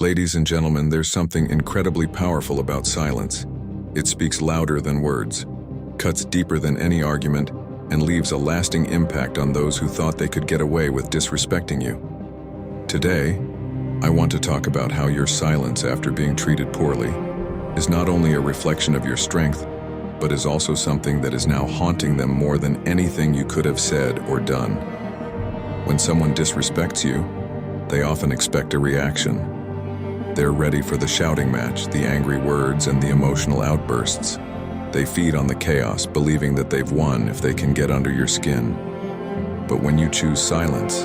Ladies and gentlemen, there's something incredibly powerful about silence. It speaks louder than words, cuts deeper than any argument, and leaves a lasting impact on those who thought they could get away with disrespecting you. Today, I want to talk about how your silence after being treated poorly is not only a reflection of your strength, but is also something that is now haunting them more than anything you could have said or done. When someone disrespects you, they often expect a reaction. They're ready for the shouting match, the angry words, and the emotional outbursts. They feed on the chaos, believing that they've won if they can get under your skin. But when you choose silence,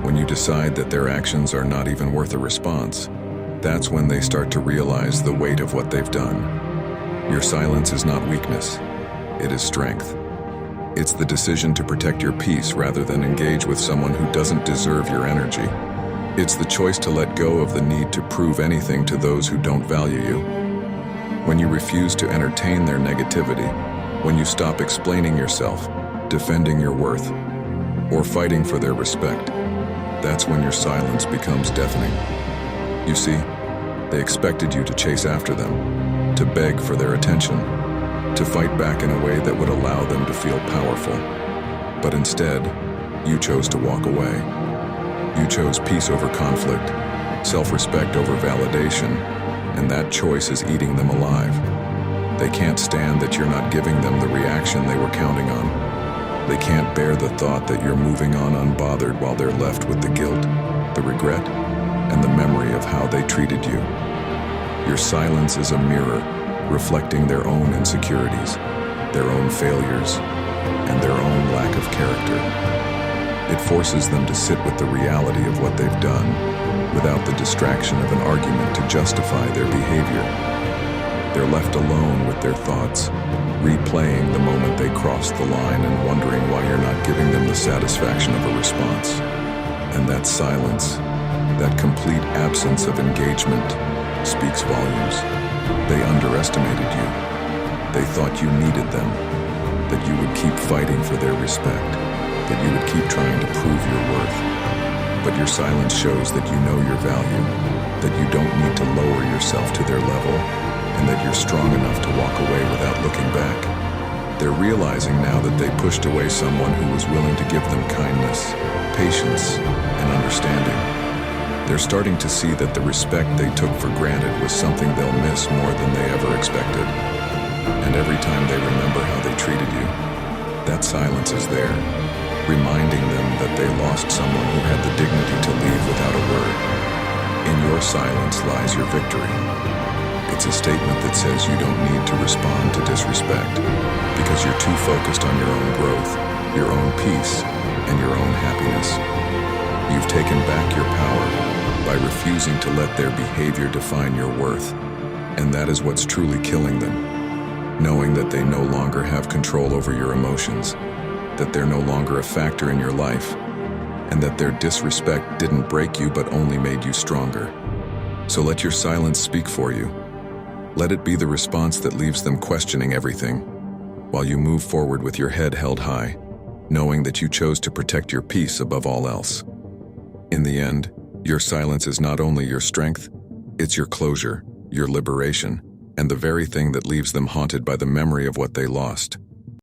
when you decide that their actions are not even worth a response, that's when they start to realize the weight of what they've done. Your silence is not weakness, it is strength. It's the decision to protect your peace rather than engage with someone who doesn't deserve your energy. It's the choice to let go of the need to prove anything to those who don't value you. When you refuse to entertain their negativity, when you stop explaining yourself, defending your worth, or fighting for their respect, that's when your silence becomes deafening. You see, they expected you to chase after them, to beg for their attention, to fight back in a way that would allow them to feel powerful. But instead, you chose to walk away. You chose peace over conflict, self-respect over validation, and that choice is eating them alive. They can't stand that you're not giving them the reaction they were counting on. They can't bear the thought that you're moving on unbothered while they're left with the guilt, the regret, and the memory of how they treated you. Your silence is a mirror, reflecting their own insecurities, their own failures, and their own lack of character. It forces them to sit with the reality of what they've done, without the distraction of an argument to justify their behavior. They're left alone with their thoughts, replaying the moment they crossed the line and wondering why you're not giving them the satisfaction of a response. And that silence, that complete absence of engagement, speaks volumes. They underestimated you. They thought you needed them, that you would keep fighting for their respect, that you would keep trying to prove your worth. But your silence shows that you know your value, that you don't need to lower yourself to their level, and that you're strong enough to walk away without looking back. They're realizing now that they pushed away someone who was willing to give them kindness, patience, and understanding. They're starting to see that the respect they took for granted was something they'll miss more than they ever expected. And every time they remember how they treated you, that silence is there, reminding them that they lost someone who had the dignity to leave without a word. In your silence lies your victory. It's a statement that says you don't need to respond to disrespect because you're too focused on your own growth, your own peace, and your own happiness. You've taken back your power by refusing to let their behavior define your worth, and that is what's truly killing them. Knowing that they no longer have control over your emotions, that they're no longer a factor in your life, and that their disrespect didn't break you but only made you stronger. So let your silence speak for you. Let it be the response that leaves them questioning everything, while you move forward with your head held high, knowing that you chose to protect your peace above all else. In the end, your silence is not only your strength, it's your closure, your liberation, and the very thing that leaves them haunted by the memory of what they lost.